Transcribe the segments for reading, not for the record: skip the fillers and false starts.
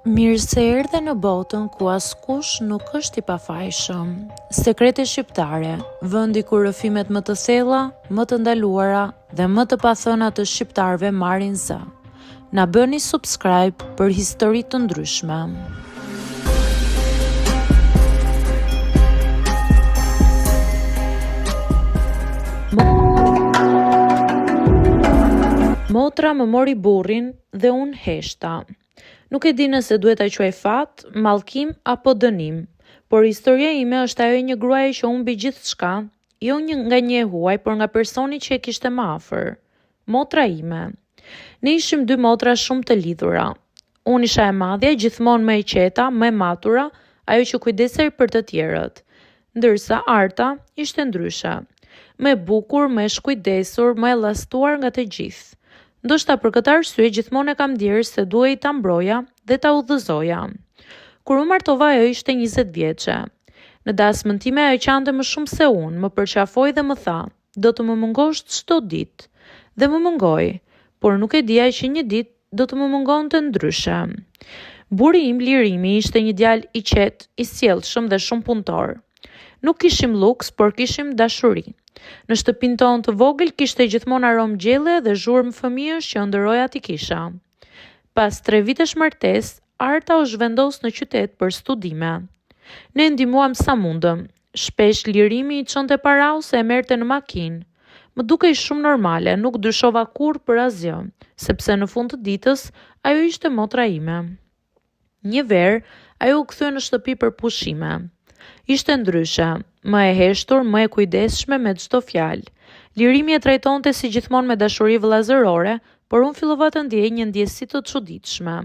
Mirë se erdhe në botën ku askush nuk është i pafajshëm. Sekrete shqiptare, vendi ku rrëfimet më të thella, më të ndaluara dhe më të pathëna të shqiptarëve marrin zë. Na bëni subscribe për histori të ndryshme. Motra më mori burrin dhe unë heshta. Nuk e di nëse duhet ta quaj fat, mallkim apo dënim, por historia ime është ajo e një gruaje që humbi gjithçka, jo nga një e huaj, por nga personi që e kishte më afër, motra ime. Ne ishim dy motra shumë të lidhura. Unë isha e madhja, gjithmonë më e qeta, më e matura, ajo që kujdesej për të tjerët, ndërsa Arta ishte ndryshe, më e bukur, më e shkujdesur, më e llastuar nga të gjithë. Ndoshta për këtë arsye gjithmonë e kam ndjerë se duhej ta mbroja dhe ta udhëzoja. Kur u martova ajo ishte 20 vjeçe. Në dasmën time ajo qante më shumë se unë, më përqafoi dhe më tha, do të më mungosh çdo ditë. Dhe më mungoi, por nuk e dija që një ditë do të më mungonte ndryshe. Burri im Lirimi ishte një djalë i qetë, i sjellshëm dhe shumë punëtor. Nuk kishim luks, por kishim dashuri. Në shtëpinë tonë të vogël kishte gjithmonë aromë gjelle dhe zhurmë fëmijësh që ëndërroja t'i kisha. Pas 3 vitesh martesë, Arta u zhvendos në qytet për studime. Ne ndihmuam sa mundëm. Shpesh Lirimi i çonte para ose e merrte në makinë. Më dukej shumë normale, nuk dyshova kurrë për asgjë, sepse në fund të ditës ajo ishte motra ime. Një verë, ajo u kthye në shtëpi për pushime. Ishte ndryshe, më e heshtur, më e kujdesshme me çdo fjalë. Lirimi e trajtonte si gjithmonë me dashuri vëllazërore, por unë fillova të ndjej një ndjesi të çuditshme.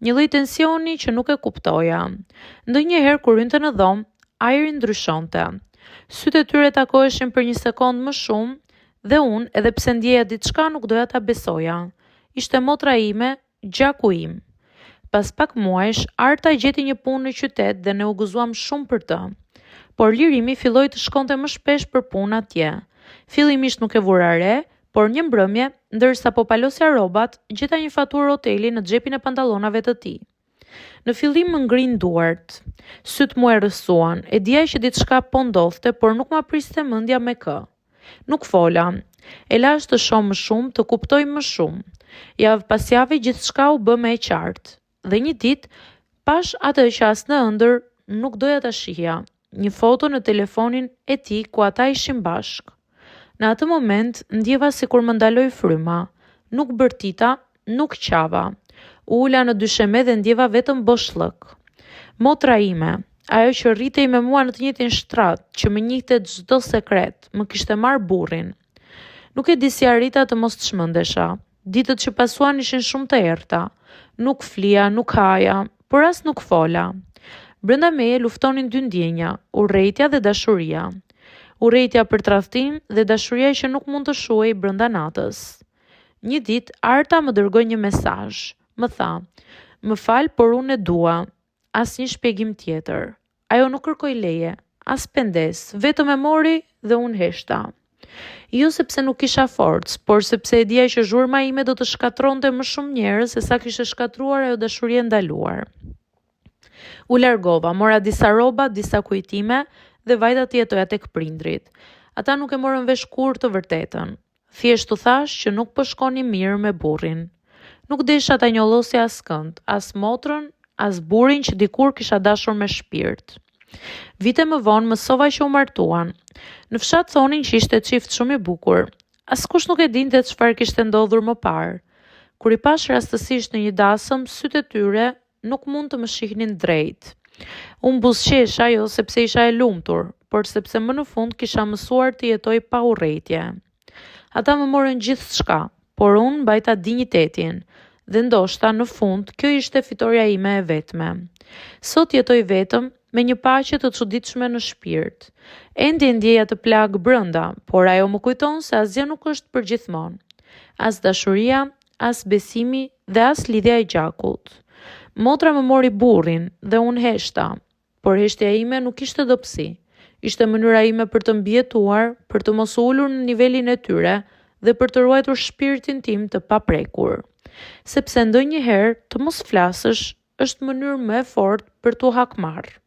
Një lloj tensioni që nuk e kuptoja. Ndonjëherë kur hynte në dhomë, ajri ndryshonte. Sytë e tyre takoheshin për një sekondë më shumë dhe unë, edhe pse ndjeja diçka, nuk doja ta besoja. Ishte motra ime, gjaku im. Pas pak muajsh, Arta gjeti një punë në qytet dhe ne u gëzuam shumë për të. Por Lirimi filloi të shkonte më shpesh për punë atje. Fillimisht nuk e vura re, por një mbrëmje, ndërsa po palosja rrobat, gjeta një faturë hoteli në xhepin e pantallonave të tij. Në fillim më ngrin duart. Syt mu e rrësuan, e dija që diçka po ndodhte, por nuk ma priste mendja me kë. Nuk fola. E lash të shoh më shumë, të kuptoj më shumë. Javë pas jave gjithçka u bë më e qartë. Dhe një ditë, pash atë që as në ëndër nuk doja ta shihja, një foto në telefonin e tij ku ata ishin bashk. Në atë moment, ndjeva sikur më ndaloi fryma. Nuk bërtita, nuk qava. Ula në dysheme dhe ndjeva vetëm boshllëk. Motra ime, ajo që rritej me mua në të njëjtin shtrat, që më njihte çdo sekret, më kishte marr burrin. Nuk e di si arrita të mos çmendesha. Ditët që pasuan ishin shumë të errta. Nuk flia, nuk haja, por as nuk fola. Brenda meje luftonin dy ndjenja, urrejtja dhe dashuria. Urrejtja për tradhtim dhe dashuria që nuk mund të shuhej brenda natës. Një ditë Arta më dërgoi një mesazh. Më tha: "Më fal, por unë e dua. Asnjë shpjegim tjetër." Ajo nuk kërkoi leje, as pendes, vetëm e mori dhe unë heshta. Jo sepse nuk kisha forcë, por sepse e dija që zhurma ime do të shkatronte më shumë njerëz se sa kishte shkatruar ajo dashuri e ndaluar. U largova, mora disa rroba, disa kujtime dhe vajta të jetoja tek prindrit. Ata nuk e morën vesh kurrë të vërtetën. Thjesht u thash që nuk po shkoni mirë me burrin. Nuk desha ta njollosja askënd, as motrën, as burrin që dikur kisha dashur me shpirt. Vite më vonë mësova që u martuan. Në fshat thonin që ishte çift shumë i bukur. Askush nuk e dinte çfarë kishte ndodhur më parë. Kur i pash rastësisht në një dasëm, sytë e tyre nuk mund të më shihnin drejt. Unë buzëqesha jo sepse isha e lumtur, por sepse më në fund kisha mësuar të jetoj pa urrejtje. Ata më morën gjithçka, por unë mbajta dinjitetin, dhe ndoshta në fund kjo ishte fitoria ime e vetme. Sot jetoj vetëm me një paqe të çuditshme në shpirt. Ende ndjeja të plagë brenda, por ajo më kujton se asgjë nuk është për gjithmonë. As dashuria, as besimi dhe as lidhja e gjakut. Motra më mori burrin dhe unë heshta, por heshtja ime nuk ishte dobësi. Ishte mënyra ime për të mbijetuar, për të mos ulur në nivelin e tyre dhe për të ruajtur shpirtin tim të paprekur. Sepse ndonjëherë të mos flasësh është mënyrë më e fortë për t'u hakmarrë.